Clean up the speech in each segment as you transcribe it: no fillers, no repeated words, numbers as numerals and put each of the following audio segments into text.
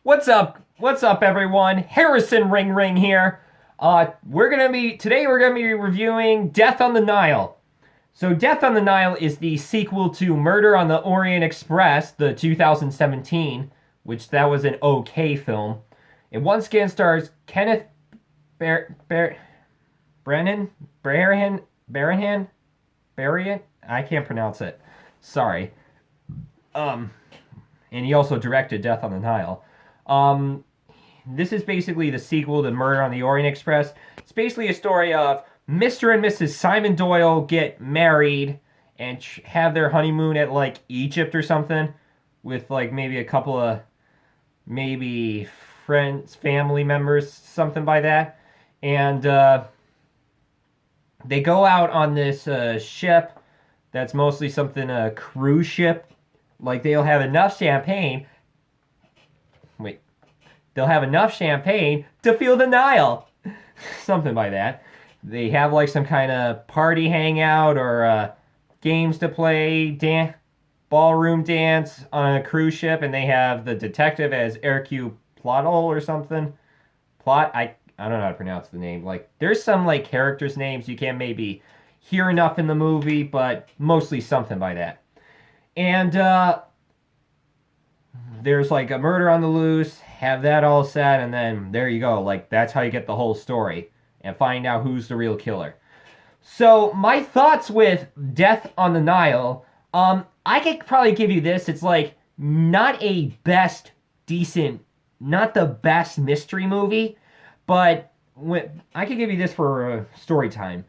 What's up? What's up, everyone? Harrison Ring Ring here. We're gonna be reviewing Death on the Nile. So, Death on the Nile is the sequel to Murder on the Orient Express, the 2017, which that was an okay film. It once again stars Kenneth Bar- Bar- Brennan, Barahan, Barian. I can't pronounce it. Sorry. Um, and he also directed Death on the Nile. Um, this is basically the sequel to Murder on the Orient Express. It's basically a story of Mr. and Mrs. Simon Doyle get married and have their honeymoon at like Egypt or something with like maybe a couple of maybe friends, family members, something by that. And they go out on this ship that's mostly something a cruise ship. Like they'll have enough champagne. Wait, they'll have enough champagne to feel the Nile. Something like that. They have like some kind of party hangout or games to play, ballroom dance on a cruise ship, and they have the detective as Hercule Plottle or something. I don't know how to pronounce the name. Like there's some like characters' names you can't maybe hear enough in the movie, but mostly something by that. And there's like a murder on the loose, have that all set, and then there you go. Like that's how you get the whole story and find out who's the real killer. So my thoughts with Death on the Nile, I could probably give you this. It's like not a best decent, not the best mystery movie, but I could give you this for story time.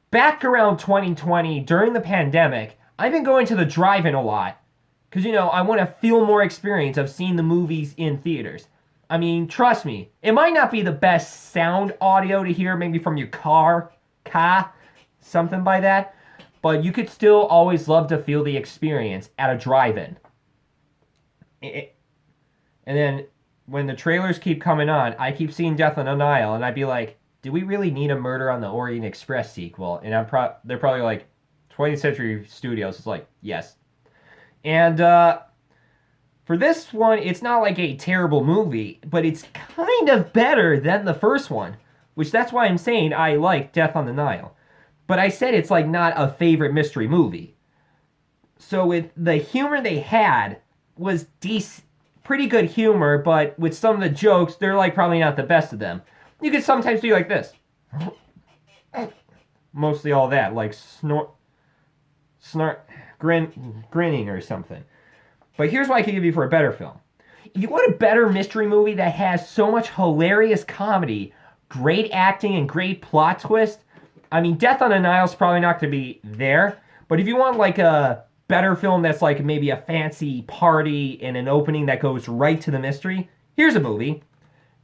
Back around 2020 during the pandemic, I've been going to the drive-in a lot because, I want to feel more experience of seeing the movies in theaters. I mean, trust me, it might not be the best sound audio to hear, maybe from your car, something by that, but you could still always love to feel the experience at a drive-in. And then when the trailers keep coming on, I keep seeing Death on the Nile, and I'd be like, do we really need a Murder on the Orient Express sequel? And they're probably like, 20th Century Studios is like, yes. And for this one, it's not like a terrible movie, but it's kind of better than the first one, which that's why I'm saying I like Death on the Nile. But I said it's like not a favorite mystery movie. So with the humor they had was decent, pretty good humor, but with some of the jokes, they're like probably not the best of them. You could sometimes do like this. Mostly all that, like grinning or something. But here's what I can give you for a better film. If you want a better mystery movie that has so much hilarious comedy, great acting, and great plot twist, I mean, Death on the Nile is probably not going to be there. But if you want like a better film that's like maybe a fancy party and an opening that goes right to the mystery, here's a movie,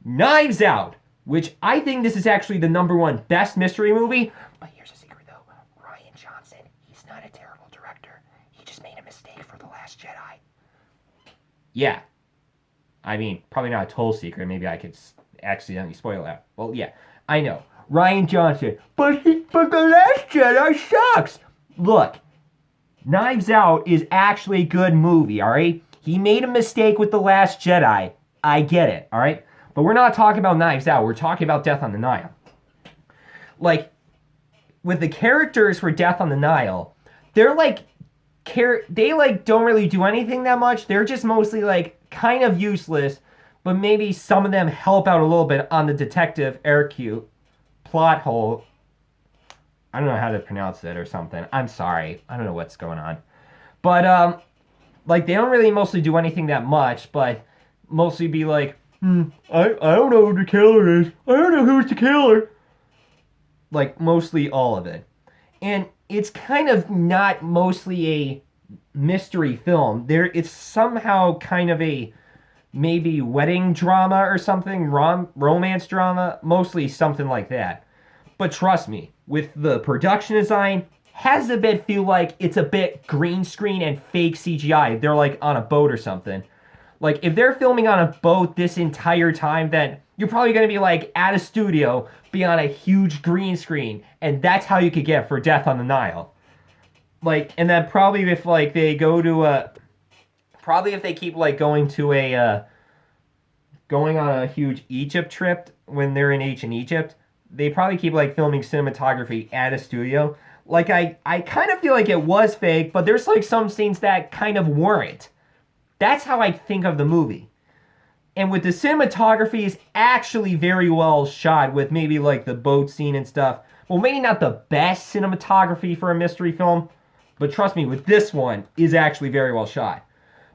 Knives Out, which I think this is actually the number one best mystery movie. But here's a secret though, Ryan Johnson, he's not a terrible director. He just made a mistake for The Last Jedi. Yeah. I mean, probably not a total secret. Maybe I could accidentally spoil that. Well, yeah, I know. Ryan Johnson. But The Last Jedi sucks. Look, Knives Out is actually a good movie, all right? He made a mistake with The Last Jedi. I get it, all right? But we're not talking about Knives Out. We're talking about Death on the Nile. Like, with the characters for Death on the Nile, they're like they like don't really do anything that much. They're just mostly like kind of useless, but maybe some of them help out a little bit on the detective Hercule plot hole. I don't know how to pronounce it or something. I'm sorry. I don't know what's going on. But like they don't really mostly do anything that much, but mostly be like, I don't know who the killer is. I don't know who's the killer. Like mostly all of it. And it's kind of not mostly a mystery film. It's somehow kind of a maybe wedding drama or something, romance drama, mostly something like that. But trust me, with the production design, has a bit feel like it's a bit green screen and fake CGI. They're like on a boat or something. Like if they're filming on a boat this entire time, then you're probably going to be like at a studio, be on a huge green screen, and that's how you could get for Death on the Nile. Like, and then probably if like they go to a, probably if they keep like going to a going on a huge Egypt trip when they're in ancient Egypt. They probably keep like filming cinematography at a studio. Like I kind of feel like it was fake, but there's like some scenes that kind of weren't. That's how I think of the movie. And with the cinematography is actually very well shot with maybe like the boat scene and stuff. Well, maybe not the best cinematography for a mystery film, but trust me, with this one is actually very well shot.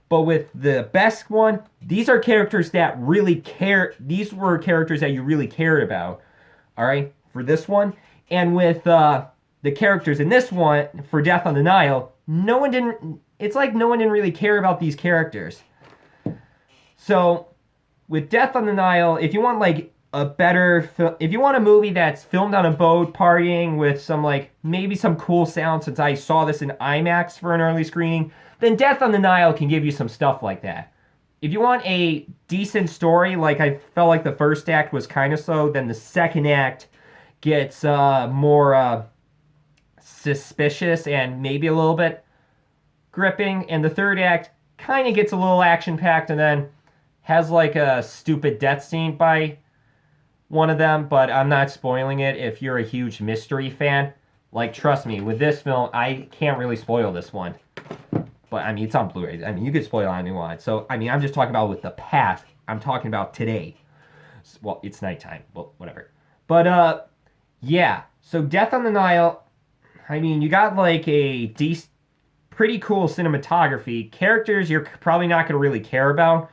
But with the best one, these are characters that really care. These were characters that you really cared about. All right, for this one. And with the characters in this one, for Death on the Nile, no one didn't. It's like no one didn't really care about these characters. So with Death on the Nile, if you want like a better, if you want a movie that's filmed on a boat, partying with some like maybe some cool sound, since I saw this in IMAX for an early screening, then Death on the Nile can give you some stuff like that. If you want a decent story, like I felt like the first act was kind of slow, then the second act gets more suspicious and maybe a little bit gripping, and the third act kind of gets a little action-packed and then has like a stupid death scene by one of them, but I'm not spoiling it if you're a huge mystery fan. Like, trust me, with this film, I can't really spoil this one. But, I mean, it's on Blu-ray. I mean, you could spoil it anything you want. So, I mean, I'm just talking about with the past. I'm talking about today. Well, it's nighttime. Well, whatever. But, yeah. So, Death on the Nile, I mean, you got, like, a pretty cool cinematography. Characters you're probably not going to really care about.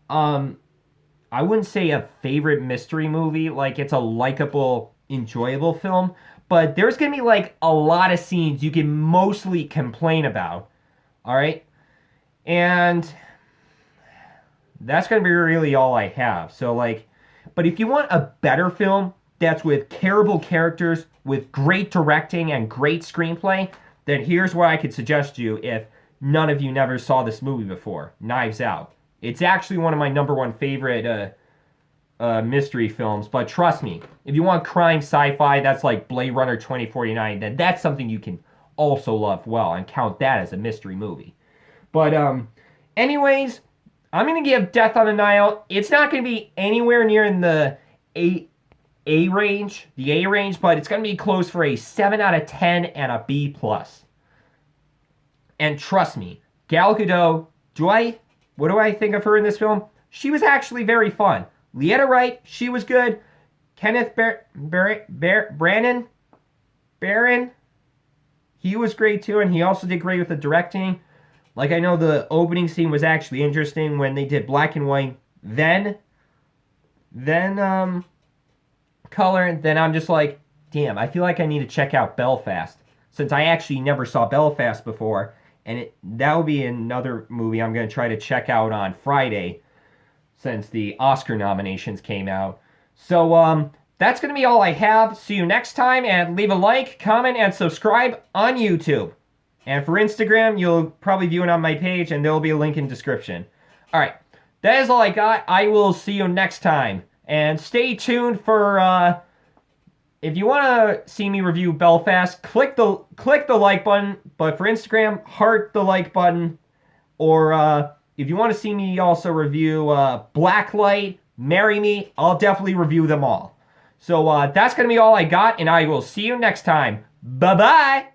I wouldn't say a favorite mystery movie. Like, it's a likable, enjoyable film. But there's going to be, like, a lot of scenes you can mostly complain about. All right? And that's going to be really all I have. So, like, but if you want a better film that's with careable characters, with great directing and great screenplay, then here's what I could suggest you if none of you never saw this movie before. Knives Out. It's actually one of my number one favorite mystery films, but trust me, if you want crime sci-fi that's like Blade Runner 2049, then that's something you can also love well and count that as a mystery movie. But anyways, I'm going to give Death on the Nile, it's not going to be anywhere near in the A range, but it's going to be close for a 7 out of 10 and a B+. And trust me, Gal Gadot, what do I think of her in this film? She was actually very fun. Leetta Wright, she was good. Kenneth Branagh, he was great too, and he also did great with the directing. Like, I know the opening scene was actually interesting when they did black and white, then color, and then I'm just like, damn, I feel like I need to check out Belfast, since I actually never saw Belfast before, and that will be another movie I'm going to try to check out on Friday, since the Oscar nominations came out. So, that's going to be all I have. See you next time, and leave a like, comment, and subscribe on YouTube. And for Instagram, you'll probably view it on my page, and there will be a link in the description. Alright, that is all I got. I will see you next time. And stay tuned for, if you want to see me review Belfast, click the like button. But for Instagram, heart the like button. Or, if you want to see me also review Blacklight, Marry Me, I'll definitely review them all. So that's going to be all I got, and I will see you next time. Bye-bye!